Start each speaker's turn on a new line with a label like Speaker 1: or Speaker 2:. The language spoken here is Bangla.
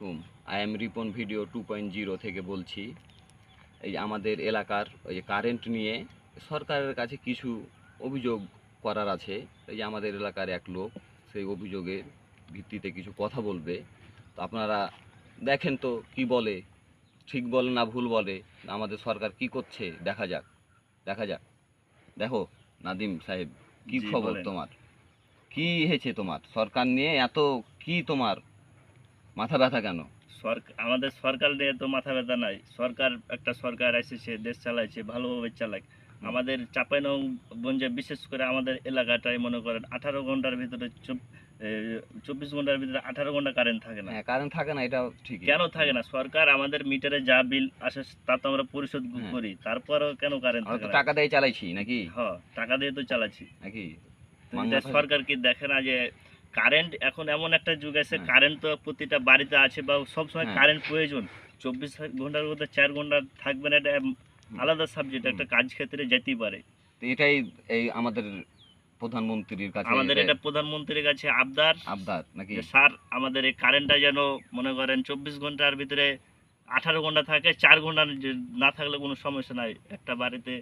Speaker 1: আলাইকুম। আই এম রিপন ভিডিও 2.0 থেকে বলছি। এই যে আমাদের এলাকার ওই যে কারেন্ট নিয়ে সরকারের কাছে কিছু অভিযোগ করার আছে। এই যে আমাদের এলাকার এক লোক সেই অভিযোগের ভিত্তিতে কিছু কথা বলবে। তো আপনারা দেখেন তো কি বলে, ঠিক বলে না ভুল বলে, আমাদের সরকার কি করছে দেখা যাক। দেখা যাক। দেখো নাদিম সাহেব, কি
Speaker 2: জি
Speaker 1: খবর
Speaker 2: বলেন।
Speaker 1: তোমার? কি হয়েছে তোমার সরকার নিয়ে এত, কি তোমার মাথা ব্যথা কেন?
Speaker 2: আমাদের সরকার নিয়ে তো মাথা ব্যথা নাই। একটা সরকার এসেছে, দেশ চালাইছে, ভালোভাবে চালাক। আমাদের চাঁপাইনবাবগঞ্জে বিশেষ করে আমাদের এলাকাটায় মনে করেন 18 ঘন্টার ভিতরে 24 ঘন্টার ভিতরে 18 ঘন্টা কারেন্ট থাকে না।
Speaker 1: হ্যাঁ, কারেন্ট থাকে না, এটা ঠিকই।
Speaker 2: কেন থাকে না? সরকার আমাদের মিটারে যা বিল আসে তা তো আমরা পরিশোধ
Speaker 1: হ্যাঁ,
Speaker 2: করি, তারপরেও কেন কারেন্ট
Speaker 1: আমরা
Speaker 2: থাকে
Speaker 1: তো
Speaker 2: না?
Speaker 1: টাকা দিয়ে চালাইছি নাকি?
Speaker 2: হ্যাঁ, টাকা দিয়ে তো চালাচ্ছি।
Speaker 1: নাকি
Speaker 2: তো এটা
Speaker 1: মাংনা থাকে।
Speaker 2: সরকার কি দেখে না যে কারেন্ট এখন এমন একটা যুগ আছে,
Speaker 1: হ্যাঁ,
Speaker 2: কারেন্ট তো প্রতিটা বাড়িতে আছে বা সবসময়
Speaker 1: হ্যাঁ,
Speaker 2: কারেন্ট প্রয়োজন। 24 ঘন্টার মধ্যে 4 ঘন্টা থাকবে না, এটা
Speaker 1: হুম,
Speaker 2: আলাদা সাবজেক্ট,
Speaker 1: হুম।
Speaker 2: একটা কাজ ক্ষেত্রে যেতেই পারে।
Speaker 1: তো এটাই এই আমাদের প্রধানমন্ত্রীর কাছে
Speaker 2: আমাদের
Speaker 1: এটা
Speaker 2: এটা প্রধানমন্ত্রীর কাছে আবদার
Speaker 1: আবদার নাকি?
Speaker 2: যে স্যার আমাদের এই কারেন্টটা যেন মনে করেন 24 ঘন্টার ভিতরে 18 ঘন্টা থাকে, 4 ঘন্টা না থাকলে কোনো সমস্যা নাই, একটা বাড়িতে